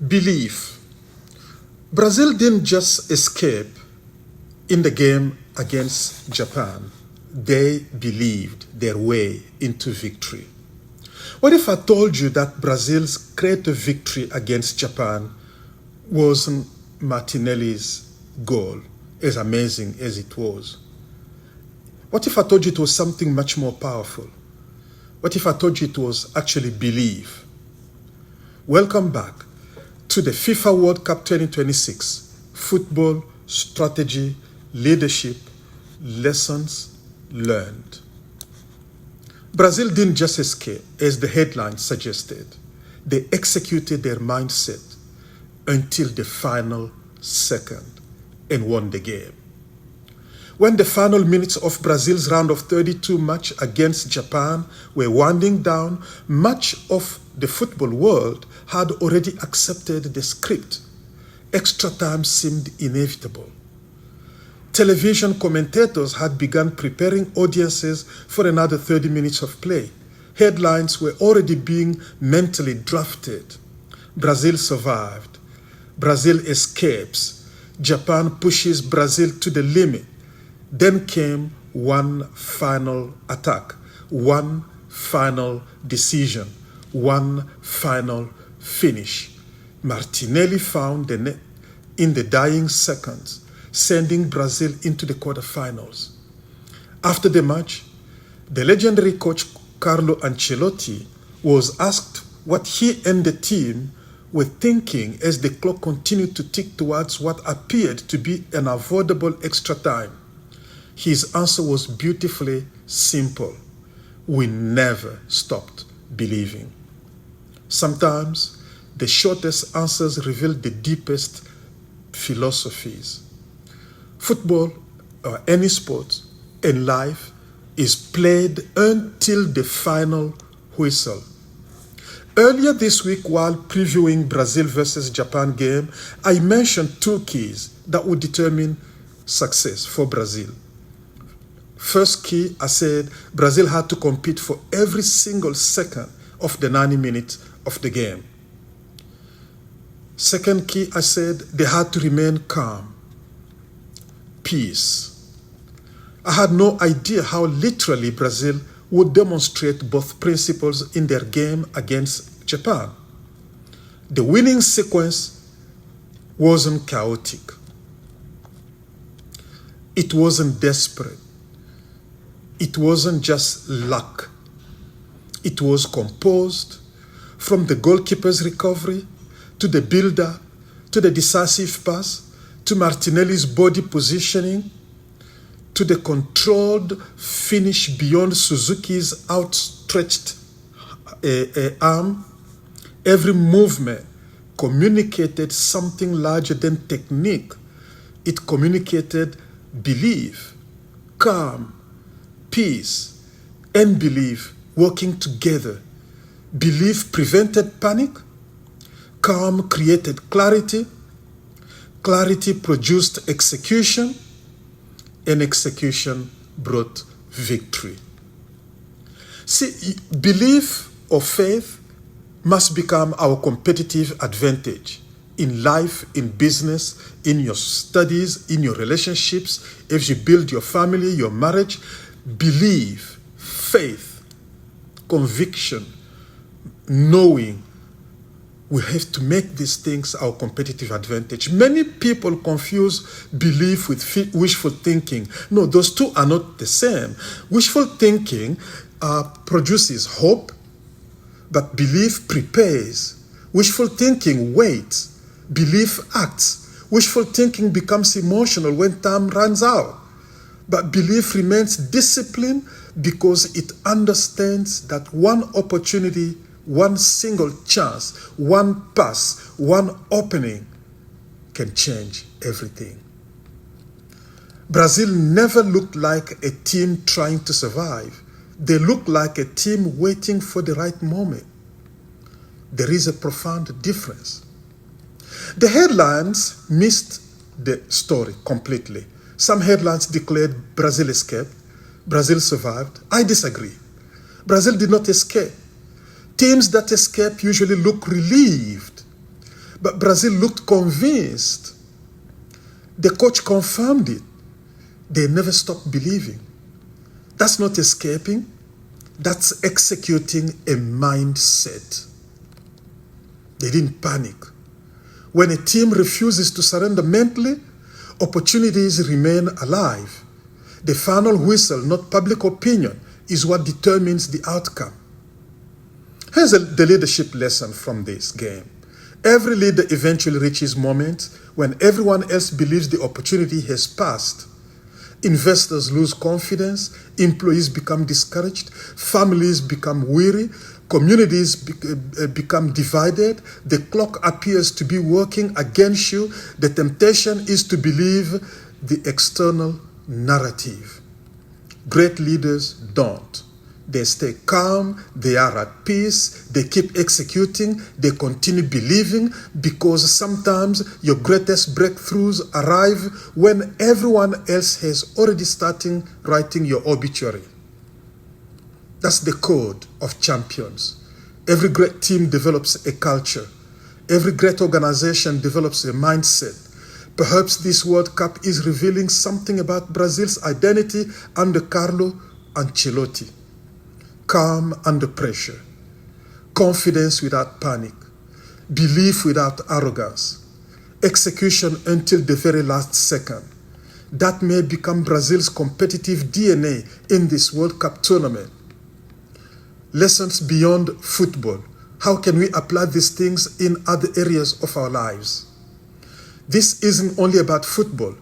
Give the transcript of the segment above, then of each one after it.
Belief. Brazil didn't just escape in the game against Japan. They believed their way into victory. What if I told you that Brazil's creative victory against Japan wasn't Martinelli's goal, as amazing as it was? What if I told you it was something much more powerful? What if I told you it was actually belief? Welcome back to the FIFA World Cup 2026. Football, strategy, leadership, lessons learned. Brazil didn't just escape, as the headline suggested. They executed their mindset until the final second and won the game. When the final minutes of Brazil's round of 32 match against Japan were winding down, much of the football world had already accepted the script. Extra time seemed inevitable. Television commentators had begun preparing audiences for another 30 minutes of play. Headlines were already being mentally drafted. Brazil survived. Brazil escapes. Japan pushes Brazil to the limit. Then came one final attack, one final decision, one final finish. Martinelli found the net in the dying seconds, sending Brazil into the quarterfinals. After the match, the legendary coach Carlo Ancelotti was asked what he and the team were thinking as the clock continued to tick towards what appeared to be an avoidable extra time. His answer was beautifully simple. We never stopped believing. Sometimes the shortest answers reveal the deepest philosophies. Football, or any sport, in life is played until the final whistle. Earlier this week, while previewing Brazil versus Japan game, I mentioned two keys that would determine success for Brazil. First key, I said Brazil had to compete for every single second of the 90 minutes of the game. Second key, I said they had to remain calm. Peace. I had no idea how literally Brazil would demonstrate both principles in their game against Japan. The winning sequence wasn't chaotic. It wasn't desperate. It wasn't just luck. It was composed from the goalkeeper's recovery, to the build-up, to the decisive pass, to Martinelli's body positioning, to the controlled finish beyond Suzuki's outstretched arm. Every movement communicated something larger than technique. It communicated belief, calm, peace, and belief working together. Belief prevented panic. Calm created clarity. Clarity produced execution. And execution brought victory. See, belief or faith must become our competitive advantage in life, in business, in your studies, in your relationships, if you build your family, your marriage. Belief, faith, conviction, knowing. We have to make these things our competitive advantage. Many people confuse belief with wishful thinking. No, those two are not the same. Wishful thinking produces hope, but belief prepares. Wishful thinking waits. Belief acts. Wishful thinking becomes emotional when time runs out. But belief remains disciplined because it understands that one opportunity, one single chance, one pass, one opening can change everything. Brazil never looked like a team trying to survive. They looked like a team waiting for the right moment. There is a profound difference. The headlines missed the story completely. Some headlines declared Brazil escaped, Brazil survived. I disagree. Brazil did not escape. Teams that escape usually look relieved. But Brazil looked convinced. The coach confirmed it. They never stopped believing. That's not escaping. That's executing a mindset. They didn't panic. When a team refuses to surrender mentally, opportunities remain alive. The final whistle, not public opinion, is what determines the outcome. Here's the leadership lesson from this game. Every leader eventually reaches moments when everyone else believes the opportunity has passed. Investors lose confidence, employees become discouraged, families become weary, communities become divided, the clock appears to be working against you, the temptation is to believe the external narrative. Great leaders don't. They stay calm, they are at peace, they keep executing, they continue believing, because sometimes your greatest breakthroughs arrive when everyone else has already started writing your obituary. That's the code of champions. Every great team develops a culture. Every great organization develops a mindset. Perhaps this World Cup is revealing something about Brazil's identity under Carlo Ancelotti. Calm under pressure, confidence without panic, belief without arrogance, execution until the very last second. That may become Brazil's competitive DNA in this World Cup tournament. Lessons beyond football. How can we apply these things in other areas of our lives? This isn't only about football.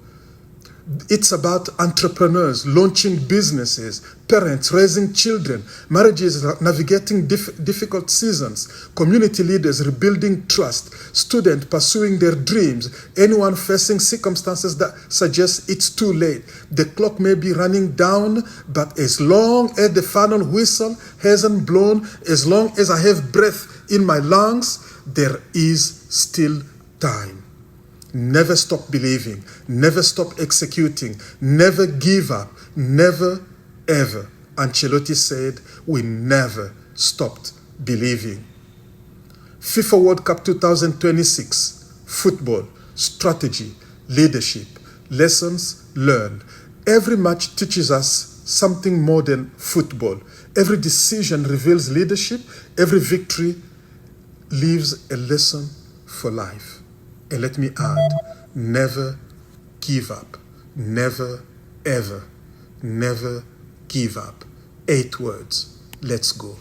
It's about entrepreneurs launching businesses, parents raising children, marriages navigating difficult seasons, community leaders rebuilding trust, students pursuing their dreams, anyone facing circumstances that suggest it's too late. The clock may be running down, but as long as the final whistle hasn't blown, as long as I have breath in my lungs, there is still time. Never stop believing, never stop executing, never give up, never ever. Ancelotti said, we never stopped believing. FIFA World Cup 2026, football, strategy, leadership, lessons learned. Every match teaches us something more than football. Every decision reveals leadership. Every victory leaves a lesson for life. And let me add, never give up. Never, ever, never give up. 8 words. Let's go.